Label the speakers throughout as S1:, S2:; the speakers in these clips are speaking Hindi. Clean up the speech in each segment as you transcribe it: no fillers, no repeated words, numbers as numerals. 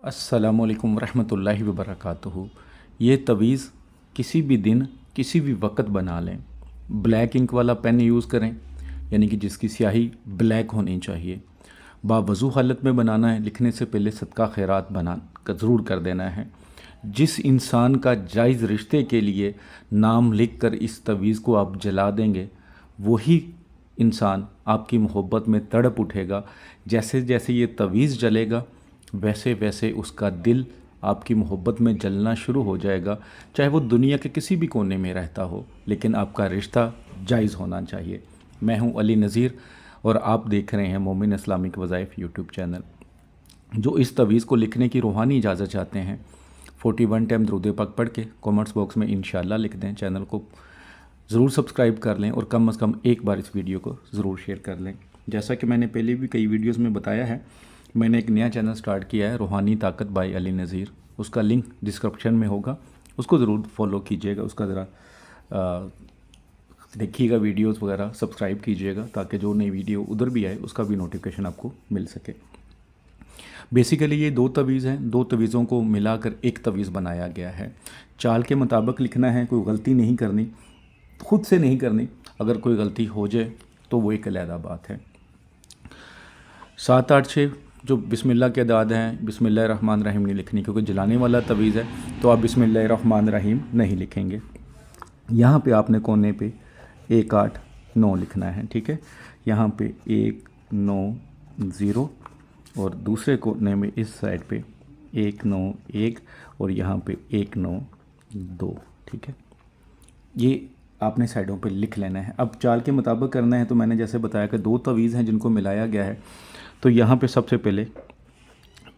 S1: अस्सलामुअलैकुम रहमतुल्लाहि व बरकातुहू। ये तवीज़ किसी भी दिन किसी भी वक्त बना लें। ब्लैक इंक वाला पेन यूज़ करें, यानी कि जिसकी स्याही ब्लैक होनी चाहिए। बावज़ू हालत में बनाना है, लिखने से पहले सदका खैरात बना ज़रूर कर देना है। जिस इंसान का जायज़ रिश्ते के लिए नाम लिख कर इस तवीज़ को आप जला देंगे, वही इंसान आपकी मोहब्बत में तड़प उठेगा। जैसे जैसे ये तवीज़ जलेगा वैसे वैसे उसका दिल आपकी मोहब्बत में जलना शुरू हो जाएगा, चाहे वो दुनिया के किसी भी कोने में रहता हो, लेकिन आपका रिश्ता जायज़ होना चाहिए। मैं हूं अली नज़ीर और आप देख रहे हैं मोमिन इस्लामिक वज़ाइफ यूट्यूब चैनल। जो इस तवीज़ को लिखने की रूहानी इजाज़त चाहते हैं, 41 टाइम दरूद पाक पढ़ के कमेंट्स बॉक्स में इंशाल्लाह लिख दें। चैनल को ज़रूर सब्सक्राइब कर लें और कम से कम एक बार इस वीडियो को ज़रूर शेयर कर लें। जैसा कि मैंने पहले भी कई वीडियोज़ में बताया है, मैंने एक नया चैनल स्टार्ट किया है, रूहानी ताकत बाय अली नज़ीर। उसका लिंक डिस्क्रिप्शन में होगा, उसको ज़रूर फॉलो कीजिएगा, उसका ज़रा देखिएगा वीडियोस वगैरह, सब्सक्राइब कीजिएगा ताकि जो नई वीडियो उधर भी आए उसका भी नोटिफिकेशन आपको मिल सके। बेसिकली ये दो तवीज़ हैं, दो तवीज़ों को मिलाकर एक तवीज़ बनाया गया है। चाल के मुताबिक लिखना है, कोई गलती नहीं करनी, खुद से नहीं करनी। अगर कोई गलती हो जाए तो वो एक अलहदा बात है। 7 8 6 जो बिस्मिल्लाह के अदाद हैं, बिस्मिल्लाह रहमान रहीम नहीं लिखनी, क्योंकि जलाने वाला तवीज़ है तो आप बिस्मिल्लाह रहमान रहीम नहीं लिखेंगे। यहाँ पे आपने कोने पे 1 8 9 लिखना है, ठीक है। यहाँ पे 1 9 0 और दूसरे कोने में इस साइड पे 1 9 1 और यहाँ पे 1 9 2, ठीक है। ये आपने साइडों पे लिख लेना है। अब चाल के मुताबिक करना है तो मैंने जैसे बताया कि दो तवीज़ हैं जिनको मिलाया गया है। तो यहाँ पे सबसे पहले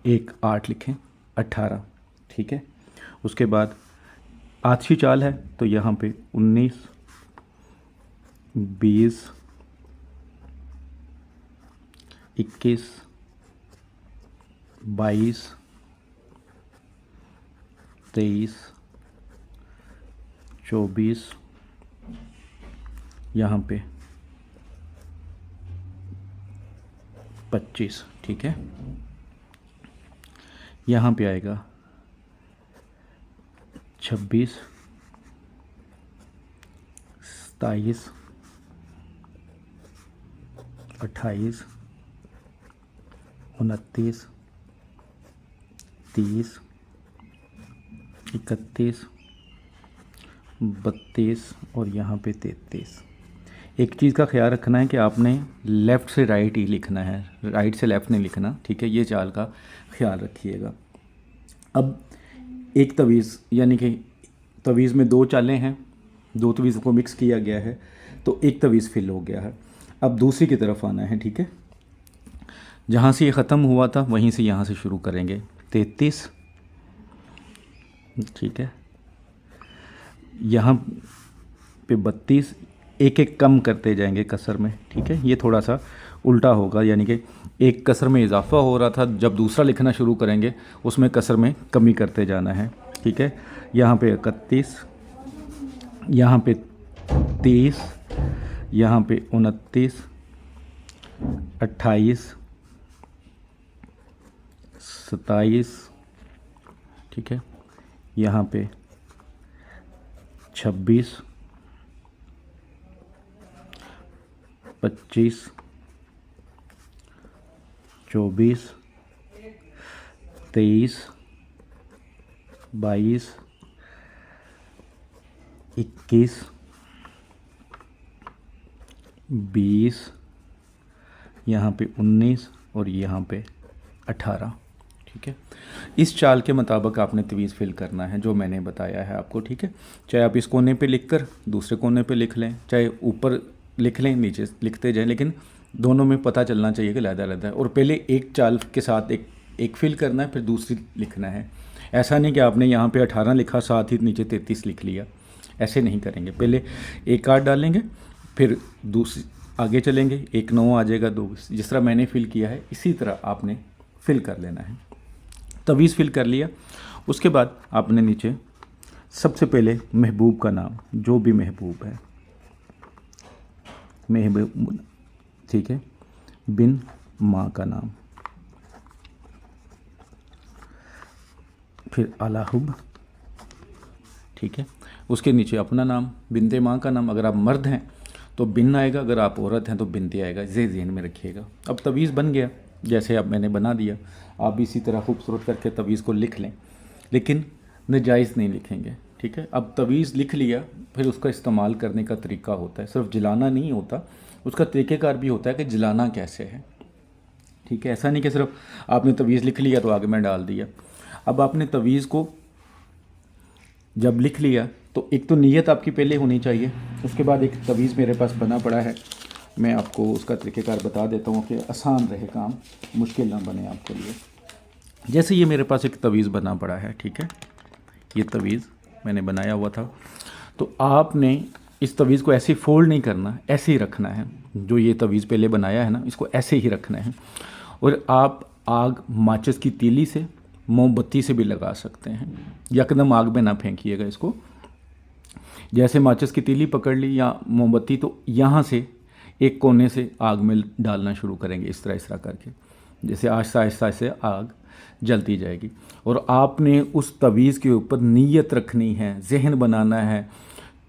S1: 1 8 लिखें, 18, ठीक है। उसके बाद आछी चाल है तो यहाँ पे 19 20 21 22 23 24, यहाँ पे 25, ठीक है। यहाँ पे आएगा 26 27 28 29 30 31 32 और यहाँ पे 33। एक चीज़ का ख्याल रखना है कि आपने लेफ़्ट से राइट ही लिखना है, राइट से लेफ़्ट नहीं लिखना, ठीक है। ये चाल का ख्याल रखिएगा। अब एक तवीज़, यानी कि तवीज़ में दो चालें हैं, दो तवीज़ को मिक्स किया गया है तो एक तवीज़ फिल हो गया है। अब दूसरी की तरफ आना है, ठीक है। जहाँ से ये ख़त्म हुआ था वहीं से यहाँ से शुरू करेंगे। 33, ठीक है। यहाँ पे 32, एक एक कम करते जाएंगे कसर में, ठीक है। ये थोड़ा सा उल्टा होगा, यानी कि एक कसर में इजाफा हो रहा था, जब दूसरा लिखना शुरू करेंगे उसमें कसर में कमी करते जाना है, ठीक है। यहाँ पे 31, यहाँ पे 30, यहाँ पे 29, 28, 27, ठीक है। यहाँ पे 26, 25, 24, 23, 22, 21, 20, यहाँ पे 19 और यहाँ पे 18, ठीक है। इस चाल के मुताबिक आपने तवीज़ फिल करना है जो मैंने बताया है आपको, ठीक है। चाहे आप इस कोने पे लिखकर दूसरे कोने पे लिख लें, चाहे ऊपर लिख लें, नीचे लिखते जाएं, लेकिन दोनों में पता चलना चाहिए कि अलग-अलग है। और पहले एक चाल के साथ एक फिल करना है, फिर दूसरी लिखना है। ऐसा नहीं कि आपने यहाँ पे 18 लिखा, साथ ही नीचे 33 लिख लिया, ऐसे नहीं करेंगे। पहले 1 8 डालेंगे, फिर दूसरी आगे चलेंगे, 1 9 आ जाएगा, 2, जिस तरह मैंने फ़िल किया है इसी तरह आपने फ़िल कर लेना है। तवीज़ फिल कर लिया, उसके बाद आपने नीचे सबसे पहले महबूब का नाम, जो भी महबूब है, महबूब, ठीक है, बिन माँ का नाम, फिर अलाहुब, ठीक है। उसके नीचे अपना नाम, बिनते माँ का नाम। अगर आप मर्द हैं तो बिन आएगा, अगर आप औरत हैं तो बिनते आएगा। इसे ज़हन में रखिएगा। अब तवीज़ बन गया, जैसे अब मैंने बना दिया। आप भी इसी तरह खूबसूरत करके तवीज़ को लिख लें, लेकिन नजायज़ नहीं लिखेंगे, ठीक है। अब तवीज़ लिख लिया, फिर उसका इस्तेमाल करने का तरीका होता है। सिर्फ जलाना नहीं होता, उसका तरीक़ेकार भी होता है कि जलाना कैसे है, ठीक है। ऐसा नहीं कि सिर्फ आपने तवीज़ लिख लिया तो आगे में डाल दिया। अब आपने तवीज़ को जब लिख लिया तो एक तो नीयत आपकी पहले होनी चाहिए। उसके बाद एक तवीज़ मेरे पास बना पड़ा है, मैं आपको उसका तरीक़ेकार बता देता हूँ कि आसान रहे काम, मुश्किल ना बने आपके लिए। जैसे ये मेरे पास एक तवीज़ बना पड़ा है, ठीक है। ये तवीज़ मैंने बनाया हुआ था, तो आपने इस तवीज़ को ऐसे फोल्ड नहीं करना, ऐसे ही रखना है। जो ये तवीज़ पहले बनाया है ना, इसको ऐसे ही रखना है। और आप आग माचिस की तीली से, मोमबत्ती से भी लगा सकते हैं। यकदम आग में ना फेंकिएगा इसको। जैसे माचिस की तीली पकड़ ली या मोमबत्ती, तो यहाँ से एक कोने से आग में डालना शुरू करेंगे, इस तरह करके। जैसे आहिस्ता आहिस्ता से आग जलती जाएगी। और आपने उस तवीज़ के ऊपर नीयत रखनी है, जहन बनाना है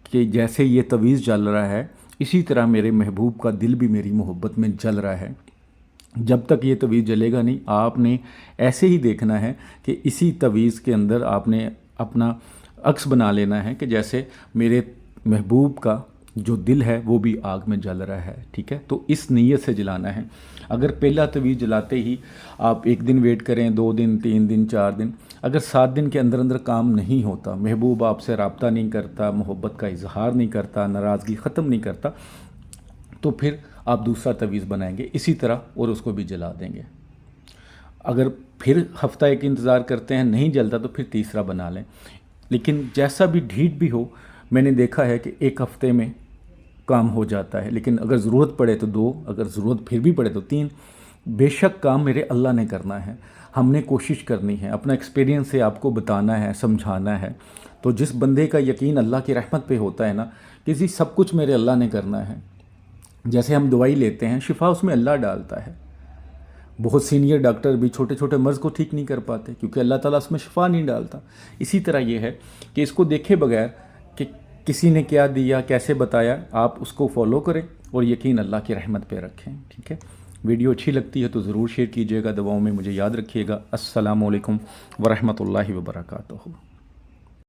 S1: कि जैसे ये तवीज़ जल रहा है, इसी तरह मेरे महबूब का दिल भी मेरी मोहब्बत में जल रहा है। जब तक ये तवीज़ जलेगा नहीं, आपने ऐसे ही देखना है कि इसी तवीज़ के अंदर आपने अपना अक्स बना लेना है कि जैसे मेरे महबूब का जो दिल है वो भी आग में जल रहा है, ठीक है। तो इस नीयत से जलाना है। अगर पहला तवीज़ जलाते ही आप 1 दिन वेट करें, 2 दिन, 3 दिन, 4 दिन, अगर 7 दिन के अंदर अंदर काम नहीं होता, महबूब आपसे रब्ता नहीं करता, मोहब्बत का इजहार नहीं करता, नाराज़गी ख़त्म नहीं करता, तो फिर आप दूसरा तवीज़ बनाएंगे इसी तरह और उसको भी जला देंगे। अगर फिर हफ्ता एक इंतज़ार करते हैं, नहीं जलता, तो फिर तीसरा बना लें। लेकिन जैसा भी ढीठ भी हो, मैंने देखा है कि 1 हफ़्ते में काम हो जाता है। लेकिन अगर ज़रूरत पड़े तो 2, अगर ज़रूरत फिर भी पड़े तो 3। बेशक काम मेरे अल्लाह ने करना है, हमने कोशिश करनी है, अपना एक्सपीरियंस से आपको बताना है, समझाना है। तो जिस बंदे का यकीन अल्लाह की रहमत पे होता है ना, किसी सब कुछ मेरे अल्लाह ने करना है। जैसे हम दवाई लेते हैं, शिफा उसमें अल्लाह डालता है। बहुत सीनियर डॉक्टर भी छोटे छोटे मर्ज़ को ठीक नहीं कर पाते, क्योंकि अल्लाह ताला उसमें शिफा नहीं डालता। इसी तरह ये है कि इसको देखे बगैर कि किसी ने क्या दिया, कैसे बताया, आप उसको फॉलो करें और यकीन अल्लाह की रहमत पे रखें, ठीक है। वीडियो अच्छी लगती है तो ज़रूर शेयर कीजिएगा। दुआओं में मुझे याद रखिएगा। अस्सलामु अलैकुम वरहमतुल्लाहि वबरकातुहू।